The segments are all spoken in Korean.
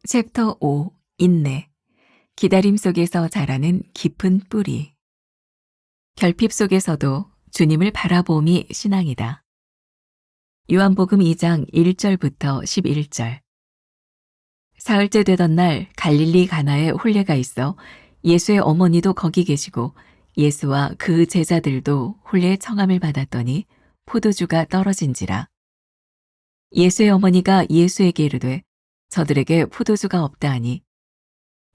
챕터 5. 인내. 기다림 속에서 자라는 깊은 뿌리. 결핍 속에서도 주님을 바라봄이 신앙이다. 요한복음 2장 1절부터 11절. 사흘째 되던 날 갈릴리 가나에 혼례가 있어 예수의 어머니도 거기 계시고 예수와 그 제자들도 혼례의 청함을 받았더니 포도주가 떨어진지라. 예수의 어머니가 예수에게 이르되 저들에게 포도주가 없다 하니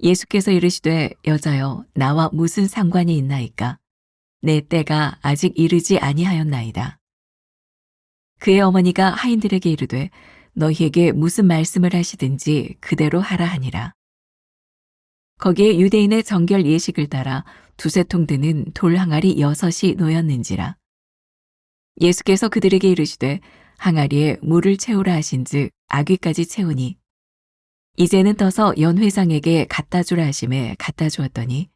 예수께서 이르시되 여자여 나와 무슨 상관이 있나이까 내 때가 아직 이르지 아니하였나이다. 그의 어머니가 하인들에게 이르되 너희에게 무슨 말씀을 하시든지 그대로 하라 하니라. 거기에 유대인의 정결 예식을 따라 두세 통 드는 돌 항아리 6이 놓였는지라. 예수께서 그들에게 이르시되 항아리에 물을 채우라 하신즉 아귀까지 채우니 이제는 떠서 연회장에게 갖다 주라 하심에 갖다 주었더니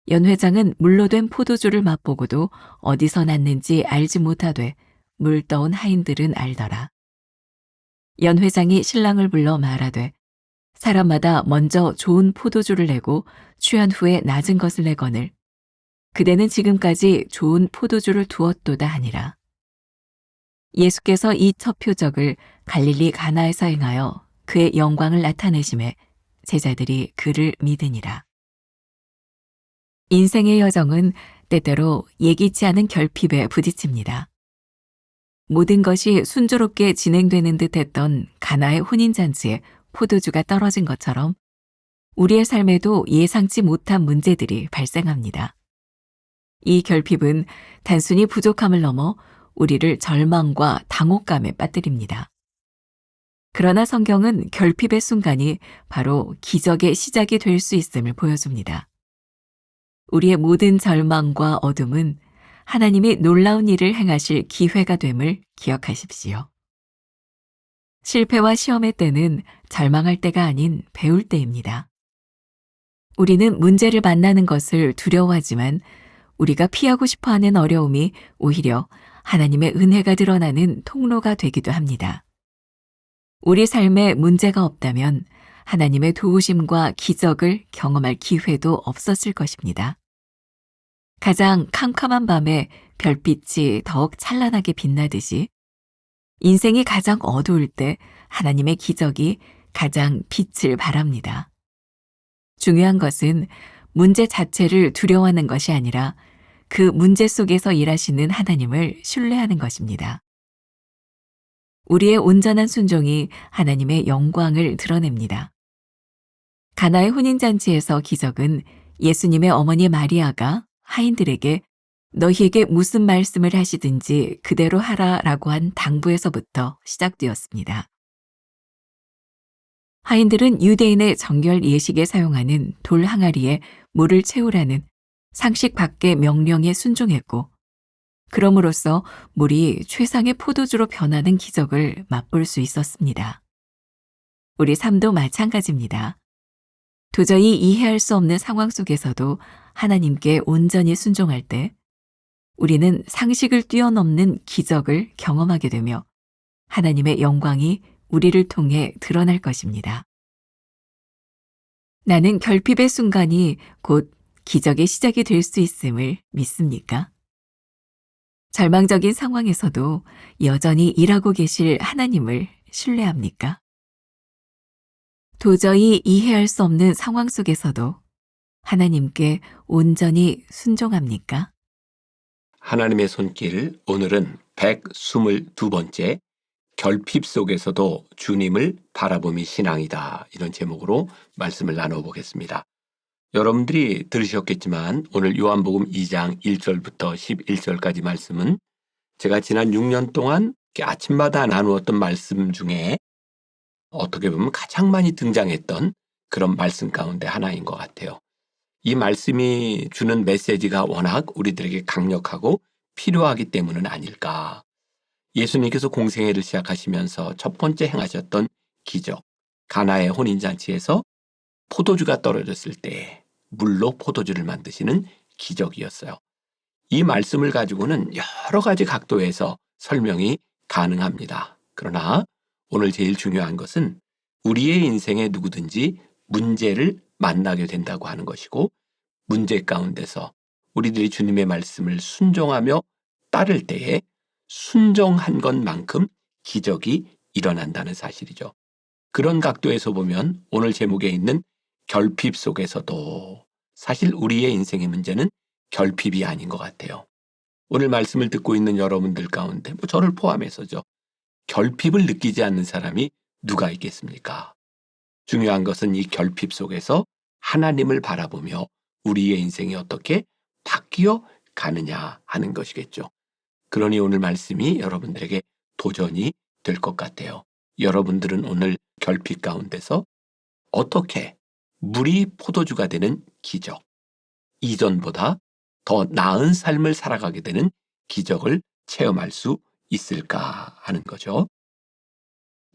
연회장은 물로 된 포도주를 맛보고도 어디서 났는지 알지 못하되 물 떠온 하인들은 알더라. 연회장이 신랑을 불러 말하되 사람마다 먼저 좋은 포도주를 내고 취한 후에 낮은 것을 내거늘 그대는 지금까지 좋은 포도주를 두었도다 하니라. 예수께서 이 첫 표적을 갈릴리 가나에서 행하여 그의 영광을 나타내심에 제자들이 그를 믿으니라. 인생의 여정은 때때로 예기치 않은 결핍에 부딪힙니다. 모든 것이 순조롭게 진행되는 듯 했던 가나의 혼인잔치에 포도주가 떨어진 것처럼 우리의 삶에도 예상치 못한 문제들이 발생합니다. 이 결핍은 단순히 부족함을 넘어 우리를 절망과 당혹감에 빠뜨립니다. 그러나 성경은 결핍의 순간이 바로 기적의 시작이 될 수 있음을 보여줍니다. 우리의 모든 절망과 어둠은 하나님이 놀라운 일을 행하실 기회가 됨을 기억하십시오. 실패와 시험의 때는 절망할 때가 아닌 배울 때입니다. 우리는 문제를 만나는 것을 두려워하지만 우리가 피하고 싶어하는 어려움이 오히려 하나님의 은혜가 드러나는 통로가 되기도 합니다. 우리 삶에 문제가 없다면 하나님의 도우심과 기적을 경험할 기회도 없었을 것입니다. 가장 캄캄한 밤에 별빛이 더욱 찬란하게 빛나듯이 인생이 가장 어두울 때 하나님의 기적이 가장 빛을 발합니다. 중요한 것은 문제 자체를 두려워하는 것이 아니라 그 문제 속에서 일하시는 하나님을 신뢰하는 것입니다. 우리의 온전한 순종이 하나님의 영광을 드러냅니다. 가나의 혼인잔치에서 기적은 예수님의 어머니 마리아가 하인들에게 너희에게 무슨 말씀을 하시든지 그대로 하라라고 한 당부에서부터 시작되었습니다. 하인들은 유대인의 정결 예식에 사용하는 돌 항아리에 물을 채우라는 상식 밖의 명령에 순종했고 그럼으로써 물이 최상의 포도주로 변하는 기적을 맛볼 수 있었습니다. 우리 삶도 마찬가지입니다. 도저히 이해할 수 없는 상황 속에서도 하나님께 온전히 순종할 때 우리는 상식을 뛰어넘는 기적을 경험하게 되며 하나님의 영광이 우리를 통해 드러날 것입니다. 나는 결핍의 순간이 곧 기적의 시작이 될 수 있음을 믿습니까? 절망적인 상황에서도 여전히 일하고 계실 하나님을 신뢰합니까? 도저히 이해할 수 없는 상황 속에서도 하나님께 온전히 순종합니까? 하나님의 손길, 오늘은 122번째 결핍 속에서도 주님을 바라봄이 신앙이다. 이런 제목으로 말씀을 나눠보겠습니다. 여러분들이 들으셨겠지만 오늘 요한복음 2장 1절부터 11절까지 말씀은 제가 지난 6년 동안 아침마다 나누었던 말씀 중에 어떻게 보면 가장 많이 등장했던 그런 말씀 가운데 하나인 것 같아요. 이 말씀이 주는 메시지가 워낙 우리들에게 강력하고 필요하기 때문은 아닐까. 예수님께서 공생애를 시작하시면서 첫 번째 행하셨던 기적, 가나의 혼인잔치에서 포도주가 떨어졌을 때 물로 포도주를 만드시는 기적이었어요. 이 말씀을 가지고는 여러 가지 각도에서 설명이 가능합니다. 그러나 오늘 제일 중요한 것은 우리의 인생에 누구든지 문제를 만나게 된다고 하는 것이고, 문제 가운데서 우리들이 주님의 말씀을 순종하며 따를 때에 순종한 것만큼 기적이 일어난다는 사실이죠. 그런 각도에서 보면 오늘 제목에 있는 결핍 속에서도 사실 우리의 인생의 문제는 결핍이 아닌 것 같아요. 오늘 말씀을 듣고 있는 여러분들 가운데 저를 포함해서죠. 결핍을 느끼지 않는 사람이 누가 있겠습니까? 중요한 것은 이 결핍 속에서 하나님을 바라보며 우리의 인생이 어떻게 바뀌어 가느냐 하는 것이겠죠. 그러니 오늘 말씀이 여러분들에게 도전이 될 것 같아요. 여러분들은 오늘 결핍 가운데서 어떻게 물이 포도주가 되는 기적, 이전보다 더 나은 삶을 살아가게 되는 기적을 체험할 수 있을까 하는 거죠.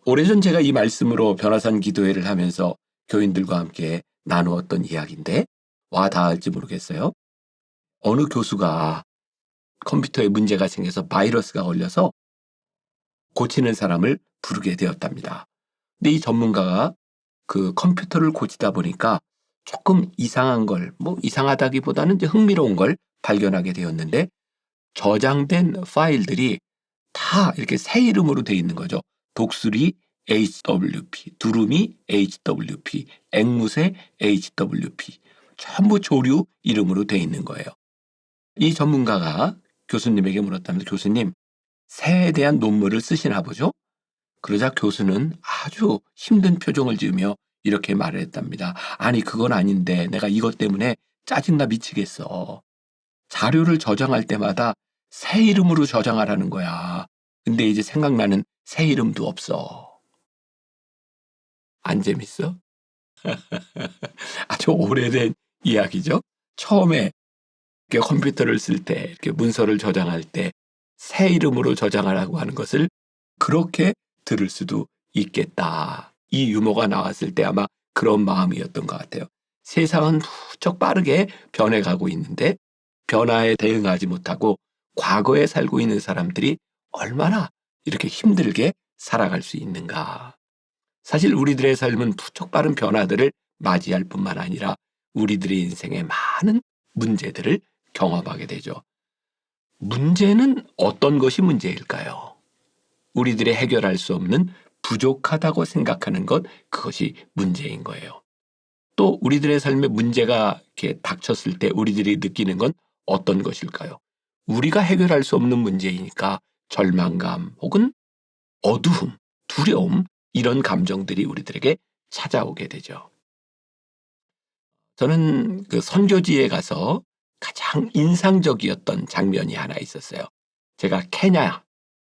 오래전 제가 이 말씀으로 변화산 기도회를 하면서 교인들과 함께 나누었던 이야기인데 와 닿을지 모르겠어요. 어느 교수가 컴퓨터에 문제가 생겨서 바이러스가 걸려서 고치는 사람을 부르게 되었답니다. 근데 이 전문가가 그 컴퓨터를 고치다 보니까 조금 이상한 걸, 이상하다기보다는 이제 흥미로운 걸 발견하게 되었는데 저장된 파일들이 다 이렇게 새 이름으로 돼 있는 거죠. 독수리 HWP, 두루미 HWP, 앵무새 HWP, 전부 조류 이름으로 돼 있는 거예요. 이 전문가가 교수님에게 물었답니다. 교수님, 새에 대한 논문을 쓰시나 보죠? 그러자 교수는 아주 힘든 표정을 지으며 이렇게 말을 했답니다. 아니, 그건 아닌데 내가 이것 때문에 짜증나 미치겠어. 자료를 저장할 때마다 새 이름으로 저장하라는 거야. 근데 이제 생각나는 새 이름도 없어. 안 재밌어? 아주 오래된 이야기죠. 처음에 이렇게 컴퓨터를 쓸 때, 이렇게 문서를 저장할 때 새 이름으로 저장하라고 하는 것을 그렇게 들을 수도 있겠다. 이 유머가 나왔을 때 아마 그런 마음이었던 것 같아요. 세상은 무척 빠르게 변해가고 있는데 변화에 대응하지 못하고 과거에 살고 있는 사람들이 얼마나 이렇게 힘들게 살아갈 수 있는가. 사실 우리들의 삶은 무척 빠른 변화들을 맞이할 뿐만 아니라 우리들의 인생에 많은 문제들을 경험하게 되죠. 문제는 어떤 것이 문제일까요? 우리들이 해결할 수 없는 부족하다고 생각하는 것, 그것이 문제인 거예요. 또 우리들의 삶에 문제가 이렇게 닥쳤을 때 우리들이 느끼는 건 어떤 것일까요? 우리가 해결할 수 없는 문제이니까 절망감 혹은 어두움, 두려움, 이런 감정들이 우리들에게 찾아오게 되죠. 저는 그 선교지에 가서 가장 인상적이었던 장면이 하나 있었어요. 제가 케냐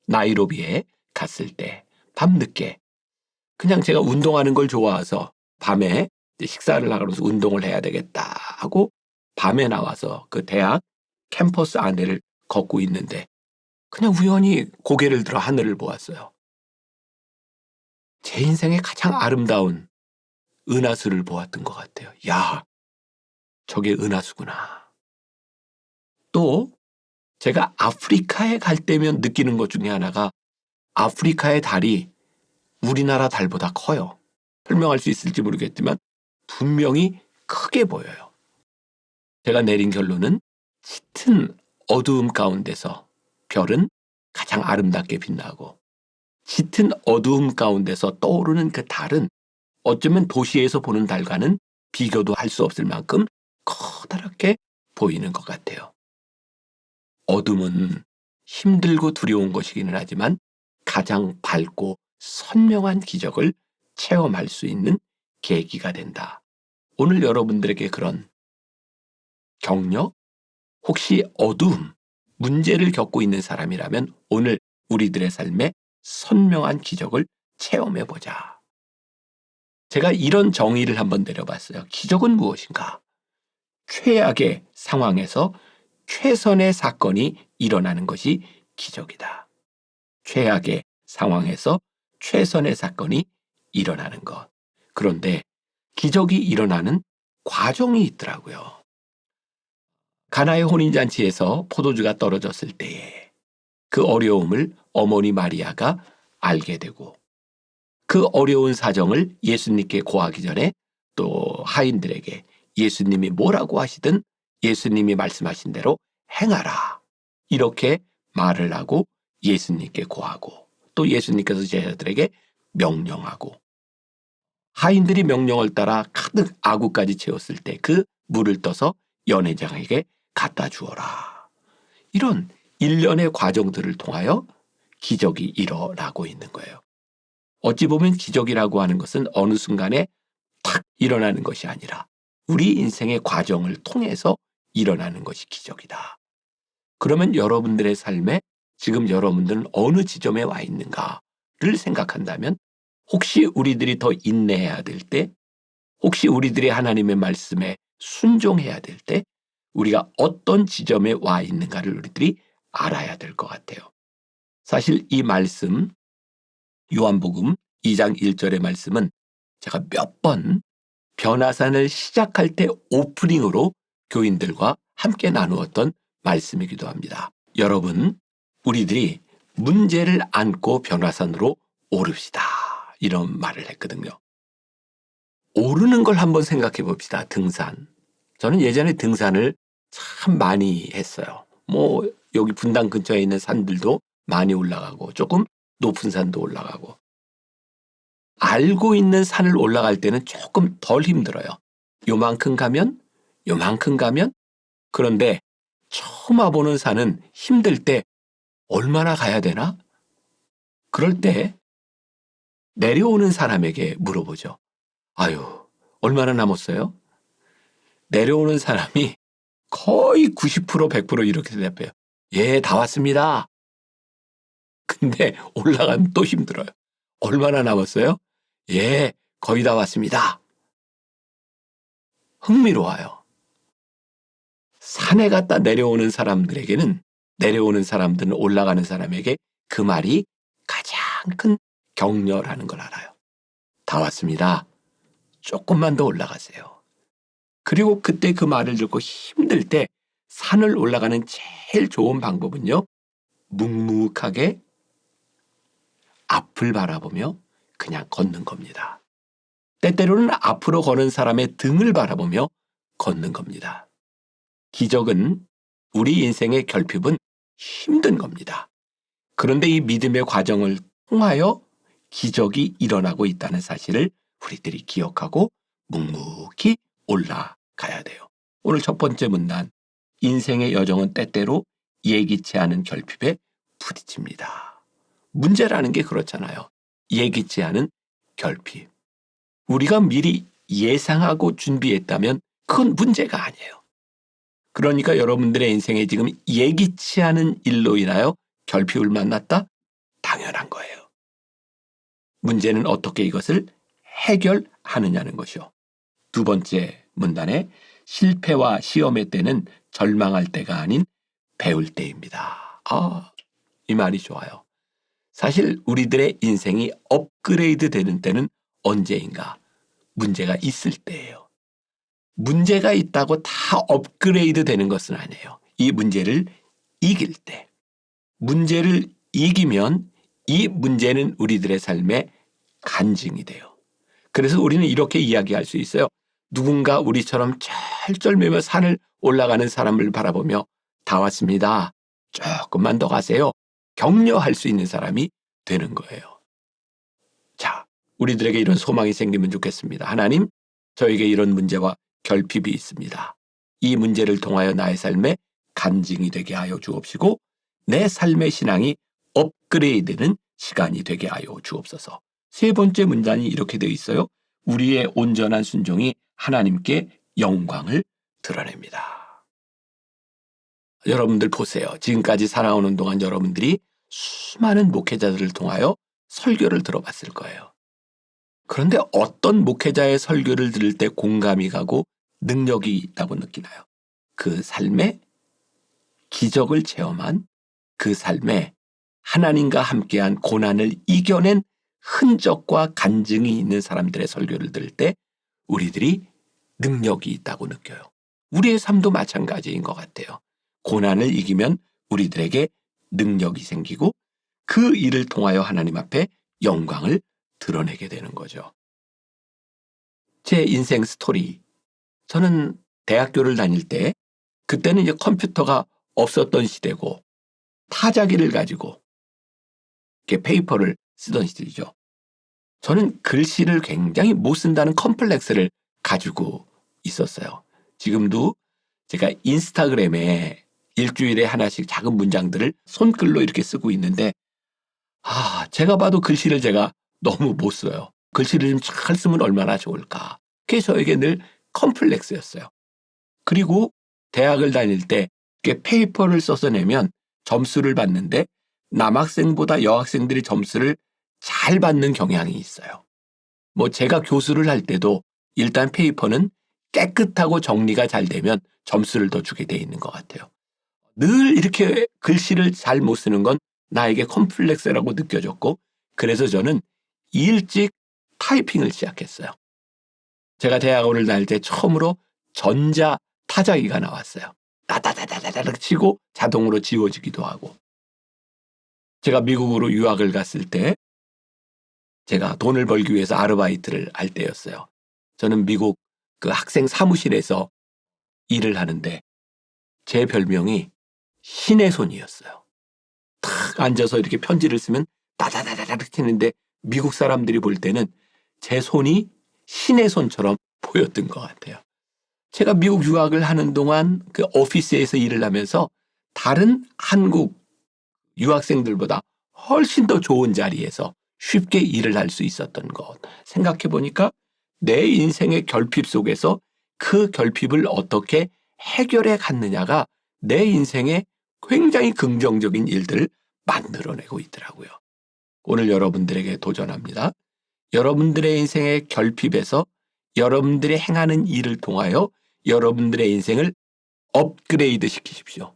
나이로비에 갔을 때 밤늦게 그냥 제가 운동하는 걸 좋아해서 밤에 식사를 하면서 운동을 해야 되겠다 하고 밤에 나와서 그 대학 캠퍼스 안에를 걷고 있는데 그냥 우연히 고개를 들어 하늘을 보았어요. 제 인생의 가장 아름다운 은하수를 보았던 것 같아요. 야, 저게 은하수구나. 또 제가 아프리카에 갈 때면 느끼는 것 중에 하나가 아프리카의 달이 우리나라 달보다 커요. 설명할 수 있을지 모르겠지만 분명히 크게 보여요. 제가 내린 결론은 짙은 어두움 가운데서 별은 가장 아름답게 빛나고 짙은 어두움 가운데서 떠오르는 그 달은 어쩌면 도시에서 보는 달과는 비교도 할 수 없을 만큼 커다랗게 보이는 것 같아요. 어둠은 힘들고 두려운 것이기는 하지만 가장 밝고 선명한 기적을 체험할 수 있는 계기가 된다. 오늘 여러분들에게 그런 격려, 혹시 어두움, 문제를 겪고 있는 사람이라면 오늘 우리들의 삶에 선명한 기적을 체험해보자. 제가 이런 정의를 한번 내려봤어요. 기적은 무엇인가? 최악의 상황에서 최선의 사건이 일어나는 것이 기적이다. 최악의 상황에서 최선의 사건이 일어나는 것. 그런데 기적이 일어나는 과정이 있더라고요. 가나의 혼인잔치에서 포도주가 떨어졌을 때에 그 어려움을 어머니 마리아가 알게 되고 그 어려운 사정을 예수님께 고하기 전에 또 하인들에게 예수님이 뭐라고 하시든 예수님이 말씀하신 대로 행하라. 이렇게 말을 하고 예수님께 고하고 또 예수님께서 제자들에게 명령하고 하인들이 명령을 따라 가득 아구까지 채웠을 때 그 물을 떠서 연회장에게 갖다 주어라. 이런 일련의 과정들을 통하여 기적이 일어나고 있는 거예요. 어찌 보면 기적이라고 하는 것은 어느 순간에 탁 일어나는 것이 아니라 우리 인생의 과정을 통해서 일어나는 것이 기적이다. 그러면 여러분들의 삶에 지금 여러분들은 어느 지점에 와 있는가를 생각한다면 혹시 우리들이 더 인내해야 될 때, 혹시 우리들이 하나님의 말씀에 순종해야 될 때 우리가 어떤 지점에 와 있는가를 우리들이 알아야 될 것 같아요. 사실 이 말씀 요한복음 2장 1절의 말씀은 제가 몇 번 변화산을 시작할 때 오프닝으로 교인들과 함께 나누었던 말씀이기도 합니다. 여러분, 우리들이 문제를 안고 변화산으로 오릅시다. 이런 말을 했거든요. 오르는 걸 한번 생각해 봅시다. 등산. 저는 예전에 등산을 참 많이 했어요. 여기 분당 근처에 있는 산들도 많이 올라가고 조금 높은 산도 올라가고 알고 있는 산을 올라갈 때는 조금 덜 힘들어요. 요만큼 가면 그런데 처음 와보는 산은 힘들 때 얼마나 가야 되나? 그럴 때 내려오는 사람에게 물어보죠. 아유, 얼마나 남았어요? 내려오는 사람이 거의 90% 100% 이렇게 대답해요. 예, 다 왔습니다. 근데 올라가면 또 힘들어요. 얼마나 남았어요? 예, 거의 다 왔습니다. 흥미로워요. 산에 갔다 내려오는 사람들은 올라가는 사람에게 그 말이 가장 큰 격려라는 걸 알아요. 다 왔습니다. 조금만 더 올라가세요. 그리고 그때 그 말을 듣고 힘들 때 산을 올라가는 제일 좋은 방법은요. 묵묵하게 앞을 바라보며 그냥 걷는 겁니다. 때때로는 앞으로 거는 사람의 등을 바라보며 걷는 겁니다. 기적은 우리 인생의 결핍은 힘든 겁니다. 그런데 이 믿음의 과정을 통하여 기적이 일어나고 있다는 사실을 우리들이 기억하고 묵묵히 올라가야 돼요. 오늘 첫 번째 문단, 인생의 여정은 때때로 예기치 않은 결핍에 부딪힙니다. 문제라는 게 그렇잖아요. 예기치 않은 결핍. 우리가 미리 예상하고 준비했다면 그건 문제가 아니에요. 그러니까 여러분들의 인생에 지금 예기치 않은 일로 인하여 결핍을 만났다? 당연한 거예요. 문제는 어떻게 이것을 해결하느냐는 것이요. 두 번째 문단에 실패와 시험의 때는 절망할 때가 아닌 배울 때입니다. 이 말이 좋아요. 사실 우리들의 인생이 업그레이드 되는 때는 언제인가? 문제가 있을 때예요. 문제가 있다고 다 업그레이드 되는 것은 아니에요. 이 문제를 이길 때. 문제를 이기면 이 문제는 우리들의 삶의 간증이 돼요. 그래서 우리는 이렇게 이야기할 수 있어요. 누군가 우리처럼 쩔쩔매며 산을 올라가는 사람을 바라보며 다 왔습니다. 조금만 더 가세요. 격려할 수 있는 사람이 되는 거예요. 자, 우리들에게 이런 소망이 생기면 좋겠습니다. 하나님, 저에게 이런 문제와 결핍이 있습니다. 이 문제를 통하여 나의 삶에 간증이 되게 하여 주옵시고 내 삶의 신앙이 업그레이드되는 시간이 되게 하여 주옵소서. 세 번째 문단이 이렇게 되어 있어요. 우리의 온전한 순종이 하나님께 영광을 드러냅니다. 여러분들 보세요. 지금까지 살아오는 동안 여러분들이 수많은 목회자들을 통하여 설교를 들어봤을 거예요. 그런데 어떤 목회자의 설교를 들을 때 공감이 가고 능력이 있다고 느끼나요? 그 삶에 기적을 체험한, 그 삶에 하나님과 함께한 고난을 이겨낸 흔적과 간증이 있는 사람들의 설교를 들을 때 우리들이 능력이 있다고 느껴요. 우리의 삶도 마찬가지인 것 같아요. 고난을 이기면 우리들에게 능력이 생기고 그 일을 통하여 하나님 앞에 영광을 드러내게 되는 거죠. 제 인생 스토리. 저는 대학교를 다닐 때 그때는 이제 컴퓨터가 없었던 시대고 타자기를 가지고 이렇게 페이퍼를 쓰던 시대죠. 저는 글씨를 굉장히 못 쓴다는 컴플렉스를 가지고 있었어요. 지금도 제가 인스타그램에 일주일에 하나씩 작은 문장들을 손글로 이렇게 쓰고 있는데 제가 봐도 글씨를 제가 너무 못 써요. 글씨를 좀 잘 쓰면 얼마나 좋을까. 그게 저에게 늘 컴플렉스였어요. 그리고 대학을 다닐 때 페이퍼를 써서 내면 점수를 받는데 남학생보다 여학생들이 점수를 잘 받는 경향이 있어요. 제가 교수를 할 때도 일단 페이퍼는 깨끗하고 정리가 잘 되면 점수를 더 주게 돼 있는 것 같아요. 늘 이렇게 글씨를 잘 못 쓰는 건 나에게 컴플렉스라고 느껴졌고 그래서 저는 일찍 타이핑을 시작했어요. 제가 대학원을 다닐 때 처음으로 전자 타자기가 나왔어요. 따다다다다닥 치고 자동으로 지워지기도 하고. 제가 미국으로 유학을 갔을 때 제가 돈을 벌기 위해서 아르바이트를 할 때였어요. 저는 미국 그 학생 사무실에서 일을 하는데 제 별명이 신의 손이었어요. 탁 앉아서 이렇게 편지를 쓰면 따다다다닥 치는데 미국 사람들이 볼 때는 제 손이 신의 손처럼 보였던 것 같아요. 제가 미국 유학을 하는 동안 그 오피스에서 일을 하면서 다른 한국 유학생들보다 훨씬 더 좋은 자리에서 쉽게 일을 할 수 있었던 것. 생각해 보니까 내 인생의 결핍 속에서 그 결핍을 어떻게 해결해 갔느냐가 내 인생에 굉장히 긍정적인 일들을 만들어내고 있더라고요. 오늘 여러분들에게 도전합니다. 여러분들의 인생의 결핍에서 여러분들이 행하는 일을 통하여 여러분들의 인생을 업그레이드 시키십시오.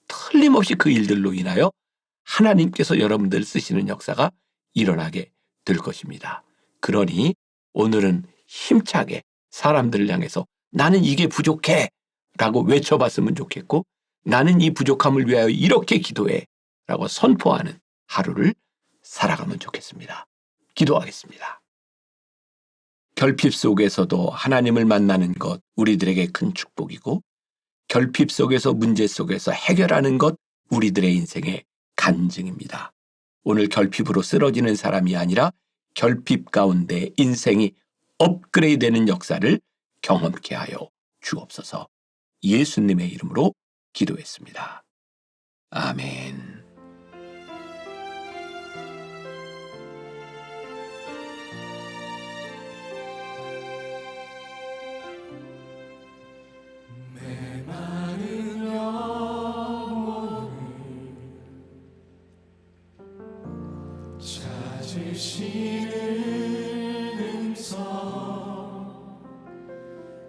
틀림없이 그 일들로 인하여 하나님께서 여러분들을 쓰시는 역사가 일어나게 될 것입니다. 그러니 오늘은 힘차게 사람들을 향해서 나는 이게 부족해 라고 외쳐봤으면 좋겠고 나는 이 부족함을 위하여 이렇게 기도해 라고 선포하는 하루를 살아가면 좋겠습니다. 기도하겠습니다. 결핍 속에서도 하나님을 만나는 것 우리들에게 큰 축복이고 결핍 속에서 문제 속에서 해결하는 것 우리들의 인생의 간증입니다. 오늘 결핍으로 쓰러지는 사람이 아니라 결핍 가운데 인생이 업그레이드되는 역사를 경험케 하여 주옵소서. 예수님의 이름으로 기도했습니다. 아멘.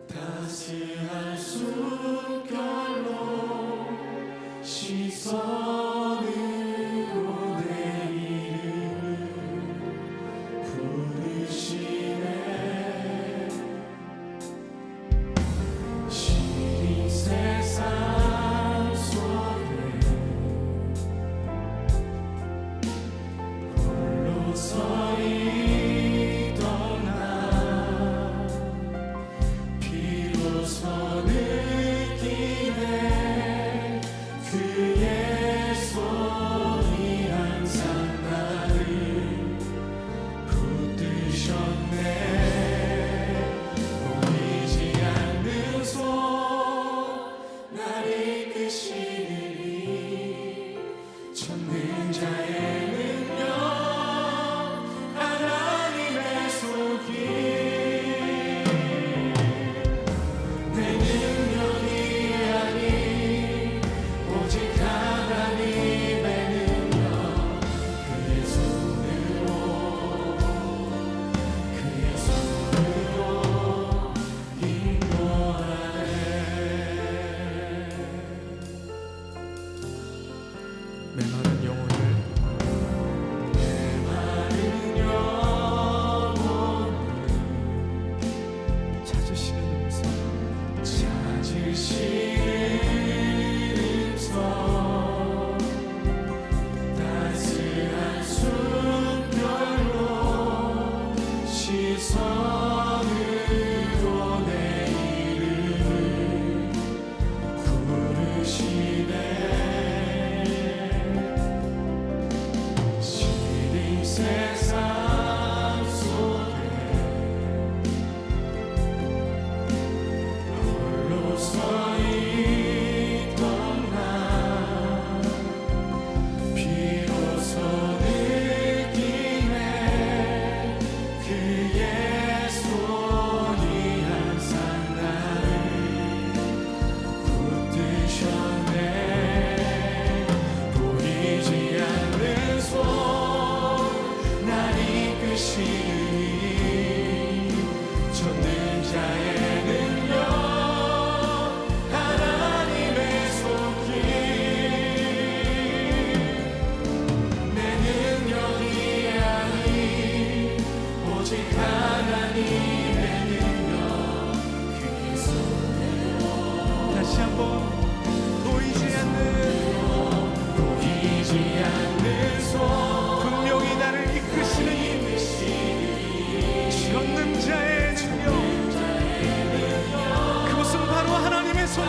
따스한 숨결로 시선으로 내 이름을 부르시네. 시린 세상 속에 홀로 서 있던 나 비로소 느끼네 그의 자의 능력 하나님의 손길 내 능력이 아닌 오직 하나님의 능력 그의 손으로 다시 한번 보이지 않는 손 분명히 나를 이끄시는 젖는 자의 능력 그것은 바로 하나님의 손